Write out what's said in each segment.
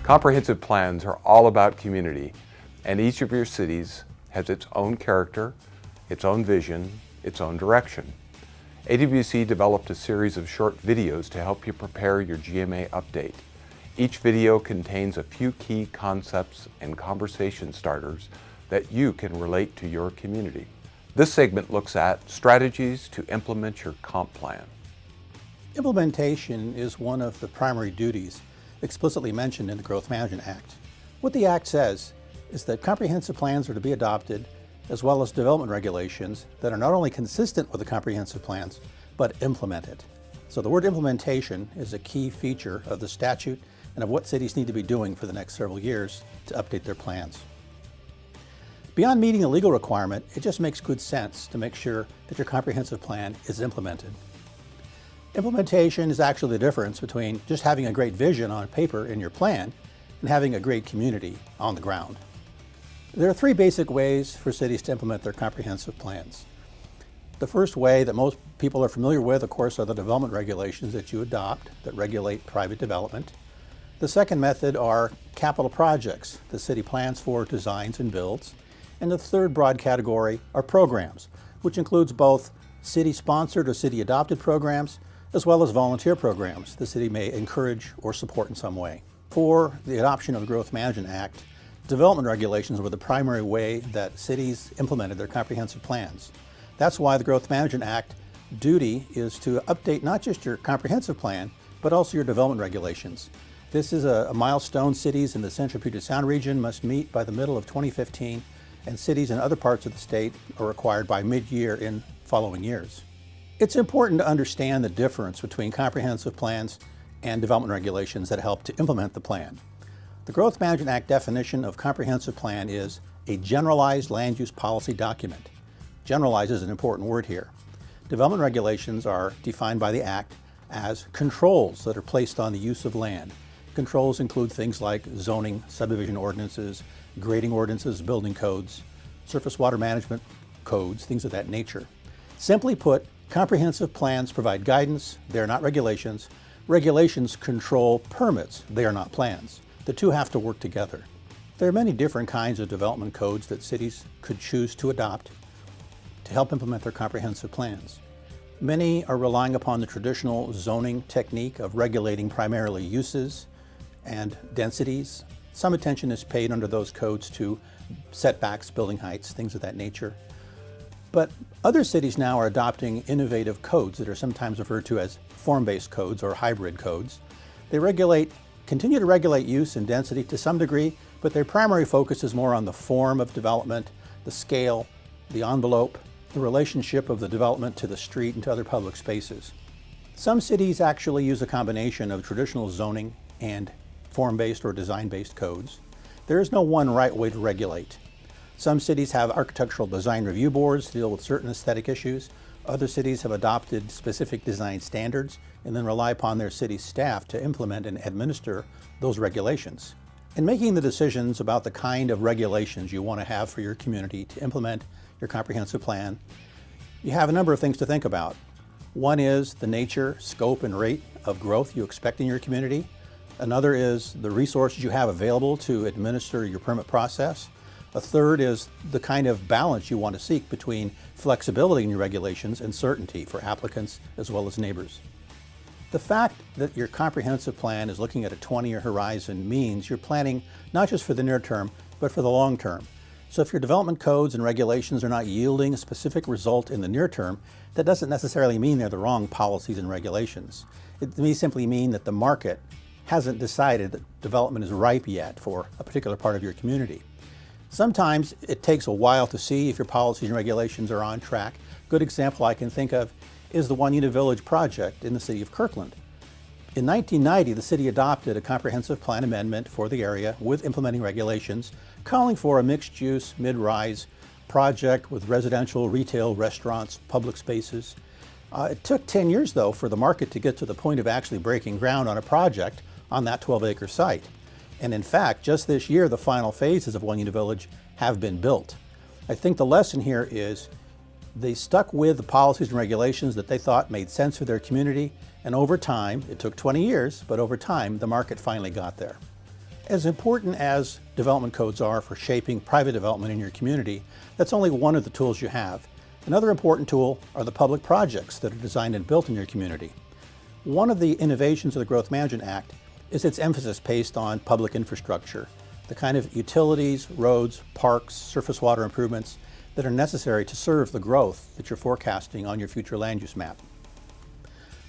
Comprehensive plans are all about community, and each of your cities has its own character, its own vision, its own direction. AWC developed a series of short videos to help you prepare your GMA update. Each video contains a few key concepts and conversation starters that you can relate to your community. This segment looks at strategies to implement your comp plan. Implementation is one of the primary duties explicitly mentioned in the Growth Management Act. What the Act says is that comprehensive plans are to be adopted, as well as development regulations that are not only consistent with the comprehensive plans, but implemented. So the word implementation is a key feature of the statute and of what cities need to be doing for the next several years to update their plans. Beyond meeting a legal requirement, it just makes good sense to make sure that your comprehensive plan is implemented. Implementation is actually the difference between just having a great vision on paper in your plan and having a great community on the ground. There are three basic ways for cities to implement their comprehensive plans. The first way that most people are familiar with, of course, are the development regulations that you adopt that regulate private development. The second method are capital projects the city plans for, designs, and builds. And the third broad category are programs, which includes both city-sponsored or city-adopted programs, as well as volunteer programs the city may encourage or support in some way. For the adoption of the Growth Management Act, development regulations were the primary way that cities implemented their comprehensive plans. That's why the Growth Management Act duty is to update not just your comprehensive plan, but also your development regulations. This is a milestone cities in the Central Puget Sound region must meet by the middle of 2015, and cities in other parts of the state are required by mid-year in following years. It's important to understand the difference between comprehensive plans and development regulations that help to implement the plan. The Growth Management Act definition of comprehensive plan is a generalized land use policy document. Generalized is an important word here. Development regulations are defined by the Act as controls that are placed on the use of land. Controls include things like zoning, subdivision ordinances, grading ordinances, building codes, surface water management codes, things of that nature. Simply put, comprehensive plans provide guidance, they are not regulations. Regulations control permits, they are not plans. The two have to work together. There are many different kinds of development codes that cities could choose to adopt to help implement their comprehensive plans. Many are relying upon the traditional zoning technique of regulating primarily uses and densities. Some attention is paid under those codes to setbacks, building heights, things of that nature. But other cities now are adopting innovative codes that are sometimes referred to as form-based codes or hybrid codes. They continue to regulate use and density to some degree, but their primary focus is more on the form of development, the scale, the envelope, the relationship of the development to the street and to other public spaces. Some cities actually use a combination of traditional zoning and form-based or design-based codes. There is no one right way to regulate. Some cities have architectural design review boards to deal with certain aesthetic issues. Other cities have adopted specific design standards and then rely upon their city staff to implement and administer those regulations. In making the decisions about the kind of regulations you want to have for your community to implement your comprehensive plan, you have a number of things to think about. One is the nature, scope, and rate of growth you expect in your community. Another is the resources you have available to administer your permit process. A third is the kind of balance you want to seek between flexibility in your regulations and certainty for applicants as well as neighbors. The fact that your comprehensive plan is looking at a 20-year horizon means you're planning not just for the near term, but for the long term. So if your development codes and regulations are not yielding a specific result in the near term, that doesn't necessarily mean they're the wrong policies and regulations. It may simply mean that the market hasn't decided that development is ripe yet for a particular part of your community. Sometimes it takes a while to see if your policies and regulations are on track. A good example I can think of is the One Unit Village project in the city of Kirkland. In 1990, the city adopted a comprehensive plan amendment for the area with implementing regulations calling for a mixed-use, mid-rise project with residential, retail, restaurants, public spaces. It took 10 years, though, for the market to get to the point of actually breaking ground on a project on that 12-acre site. And in fact, just this year, the final phases of One Unit Village have been built. I think the lesson here is they stuck with the policies and regulations that they thought made sense for their community, and over time, it took 20 years, but over time, the market finally got there. As important as development codes are for shaping private development in your community, that's only one of the tools you have. Another important tool are the public projects that are designed and built in your community. One of the innovations of the Growth Management Act is its emphasis placed on public infrastructure, the kind of utilities, roads, parks, surface water improvements that are necessary to serve the growth that you're forecasting on your future land use map.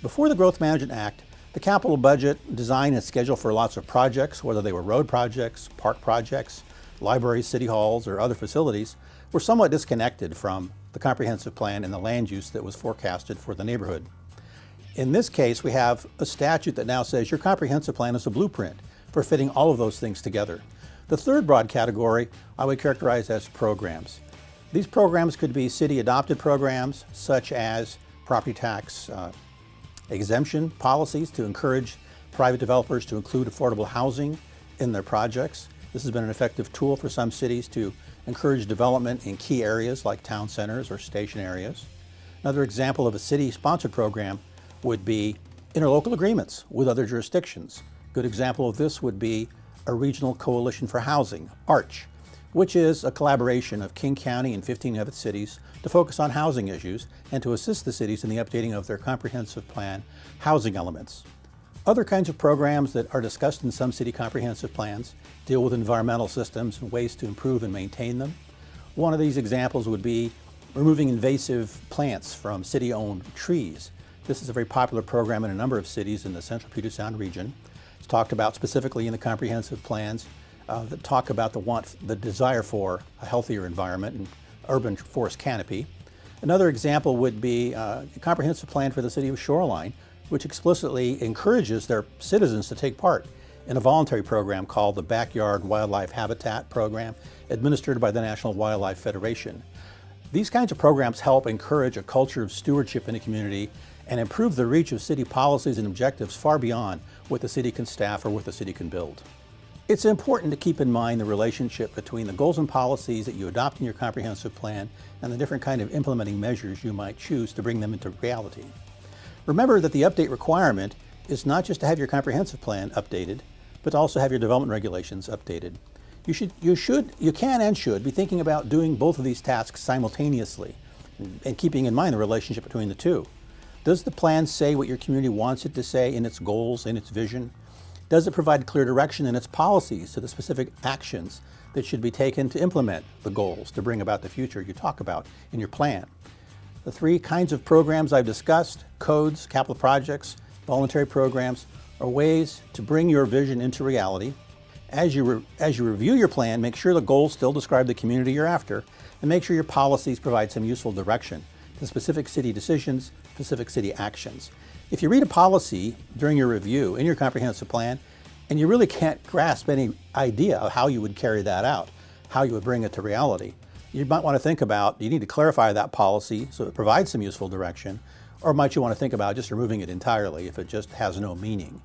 Before the Growth Management Act, the capital budget, design, and schedule for lots of projects, whether they were road projects, park projects, libraries, city halls, or other facilities, were somewhat disconnected from the comprehensive plan and the land use that was forecasted for the neighborhood. In this case, we have a statute that now says your comprehensive plan is a blueprint for fitting all of those things together. The third broad category I would characterize as programs. These programs could be city-adopted programs, such as property tax exemption policies to encourage private developers to include affordable housing in their projects. This has been an effective tool for some cities to encourage development in key areas like town centers or station areas. Another example of a city-sponsored program would be interlocal agreements with other jurisdictions. A good example of this would be a Regional Coalition for Housing, ARCH, which is a collaboration of King County and 15 other cities to focus on housing issues and to assist the cities in the updating of their comprehensive plan housing elements. Other kinds of programs that are discussed in some city comprehensive plans deal with environmental systems and ways to improve and maintain them. One of these examples would be removing invasive plants from city-owned trees. This is a very popular program in a number of cities in the central Puget Sound region. It's talked about specifically in the comprehensive plans that talk about the desire for a healthier environment and urban forest canopy. Another example would be a comprehensive plan for the city of Shoreline, which explicitly encourages their citizens to take part in a voluntary program called the Backyard Wildlife Habitat Program, administered by the National Wildlife Federation. These kinds of programs help encourage a culture of stewardship in a community and improve the reach of city policies and objectives far beyond what the city can staff or what the city can build. It's important to keep in mind the relationship between the goals and policies that you adopt in your comprehensive plan and the different kind of implementing measures you might choose to bring them into reality. Remember that the update requirement is not just to have your comprehensive plan updated, but to also have your development regulations updated. You can and should be thinking about doing both of these tasks simultaneously and keeping in mind the relationship between the two. Does the plan say what your community wants it to say in its goals, in its vision? Does it provide clear direction in its policies to the specific actions that should be taken to implement the goals to bring about the future you talk about in your plan? The three kinds of programs I've discussed, codes, capital projects, voluntary programs, are ways to bring your vision into reality. As you review your plan, make sure the goals still describe the community you're after, and make sure your policies provide some useful direction to specific city decisions, specific city actions. If you read a policy during your review in your comprehensive plan, and you really can't grasp any idea of how you would carry that out, how you would bring it to reality, you might want to think about, do you need to clarify that policy so it provides some useful direction, or might you want to think about just removing it entirely if it just has no meaning?